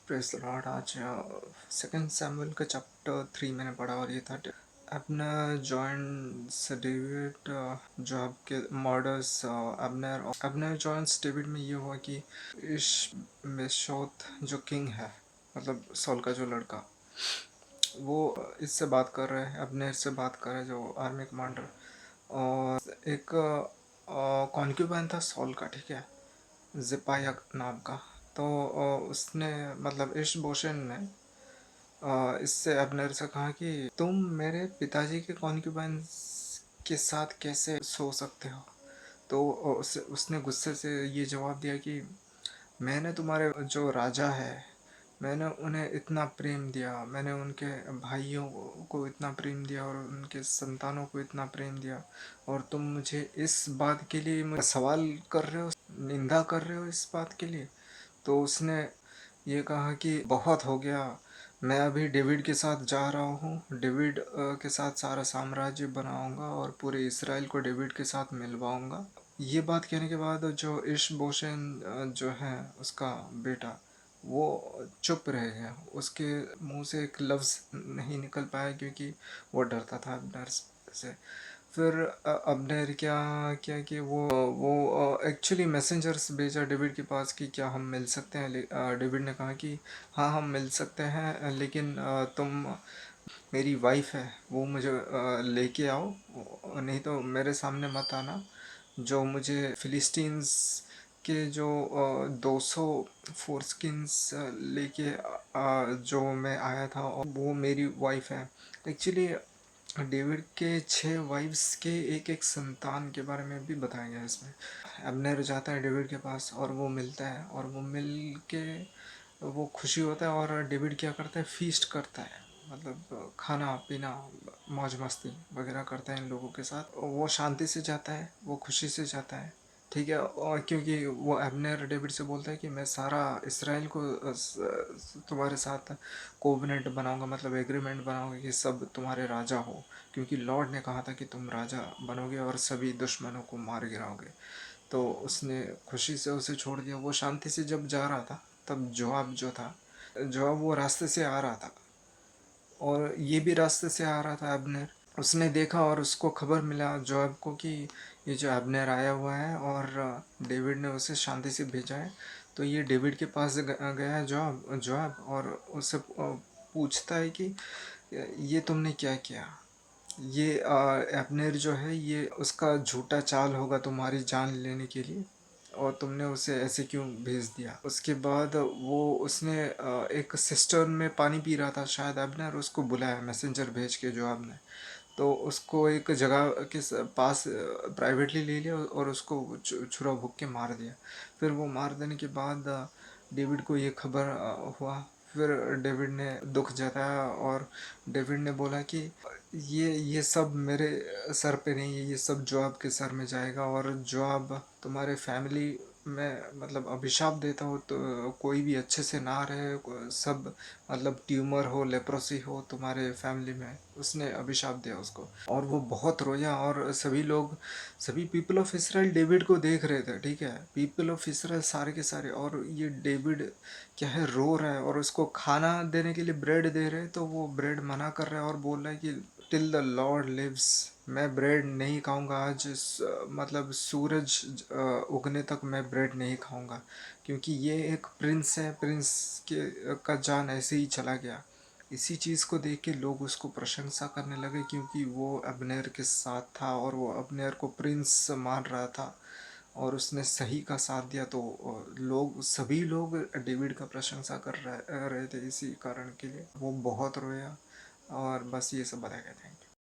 Praise the Lord. आज second Samuel का chapter 3 मैंने पढ़ा और ये था अब्नेर जॉइंस डेविड। जोआब के मर्डर्स अब्नेर जॉइंस डेविड में ये हुआ कि इशमेशोत जो किंग है, मतलब सॉल का जो लड़का, वो इससे बात कर रहे हैं, अब्नेर से बात कर रहे हैं, जो आर्मी कमांडर। और एक कॉन्क्यूबाइन था सॉल का, ठीक है, जिपाया नाम का। तो उसने मतलब इशबोशेन ने इससे अब्नेर से कहा कि तुम मेरे पिताजी के कॉन्क्यूबाइन के साथ कैसे सो सकते हो। तो उसने गुस्से से ये जवाब दिया कि मैंने तुम्हारे जो राजा है, मैंने उन्हें इतना प्रेम दिया, मैंने उनके भाइयों को इतना प्रेम दिया और उनके संतानों को इतना प्रेम दिया, और तुम मुझे इस बात के लिए मुझे सवाल कर रहे हो, निंदा कर रहे हो इस बात के लिए। तो उसने ये कहा कि बहुत हो गया, मैं अभी डेविड के साथ जा रहा हूँ, डेविड के साथ सारा साम्राज्य बनाऊंगा और पूरे इसराइल को डेविड के साथ मिलवाऊंगा। ये बात कहने के बाद जो इशबोशेन जो है उसका बेटा, वो चुप रह गया। उसके मुंह से एक लफ्ज़ नहीं निकल पाया क्योंकि वो डरता था अब्नेर से। फिर अब्नेर क्या किया कि वो एक्चुअली मैसेंजर्स भेजा डेविड के पास कि क्या हम मिल सकते हैं। डेविड ने कहा कि हाँ, हम मिल सकते हैं, लेकिन तुम मेरी वाइफ है वो मुझे लेके आओ, नहीं तो मेरे सामने मत आना। जो मुझे फिलिस्तीन्स के जो 200 फोरस्किन्स लेके जो मैं आया था, और वो मेरी वाइफ है। एक्चुअली डेविड के 6 वाइफ्स के एक एक संतान के बारे में भी बताया गया है इसमें। अब्नेर जाता है डेविड के पास और वो मिलता है, और वो मिल के वो खुशी होता है, और डेविड क्या करता है, फीस्ट करता है, मतलब खाना पीना मौज मस्ती वगैरह करता है इन लोगों के साथ। वो शांति से जाता है, वो खुशी से जाता है, ठीक है। और क्योंकि वो अब्नेर डेविड से बोलता है कि मैं सारा इसराइल को तुम्हारे साथ कोवेनेंट बनाऊंगा, मतलब एग्रीमेंट बनाऊंगा कि सब तुम्हारे राजा हो, क्योंकि लॉर्ड ने कहा था कि तुम राजा बनोगे और सभी दुश्मनों को मार गिराओगे। तो उसने खुशी से उसे छोड़ दिया। वो शांति से जब जा रहा था, तब जोआब जो था, जोआब वो रास्ते से आ रहा था, और ये भी रास्ते से आ रहा था अब्नेर। उसने देखा और उसको खबर मिला जोआब को कि ये जो अब्नेर आया हुआ है और डेविड ने उसे शांति से भेजा है। तो ये डेविड के पास गया है जोआब जोआब और उससे पूछता है कि ये तुमने क्या किया। ये अब्नेर जो है, ये उसका झूठा चाल होगा तुम्हारी जान लेने के लिए, और तुमने उसे ऐसे क्यों भेज दिया। उसके बाद वो उसने एक सिस्टर्न में पानी पी रहा था शायद अब्नेर, उसको बुलाया मैसेंजर भेज के जोआब ने। तो उसको एक जगह के पास प्राइवेटली ले लिया और उसको छुरा भूक के मार दिया। फिर वो मार देने के बाद डेविड को ये खबर हुआ। फिर डेविड ने दुख जताया और डेविड ने बोला कि ये सब मेरे सर पे नहीं है, ये सब जोआब के सर में जाएगा, और जोआब तुम्हारे फैमिली में मतलब अभिशाप देता हो तो कोई भी अच्छे से ना रहे, सब मतलब ट्यूमर हो, लेप्रोसी हो तुम्हारे फैमिली में। उसने अभिशाप दिया उसको, और वो बहुत रोया। और सभी लोग, सभी पीपल ऑफ इसराइल डेविड को देख रहे थे, ठीक है, पीपल ऑफ इसराइल सारे के सारे। और ये डेविड क्या है, रो रहा है, और उसको खाना देने के लिए ब्रेड दे रहे हैं, तो वो ब्रेड मना कर रहा है और बोल रहा है कि टिल द लॉर्ड लिव्स, मैं ब्रेड नहीं खाऊंगा आज, मतलब सूरज उगने तक मैं ब्रेड नहीं खाऊंगा, क्योंकि ये एक प्रिंस है, प्रिंस के का जान ऐसे ही चला गया। इसी चीज़ को देख के लोग उसको प्रशंसा करने लगे, क्योंकि वो अब्नेर के साथ था और वो अब्नेर को प्रिंस मान रहा था, और उसने सही का साथ दिया। तो लोग, सभी लोग डेविड का प्रशंसा कर रहे थे इसी कारण के लिए। वो बहुत रोया, और बस ये सब बताया गया। Thank you.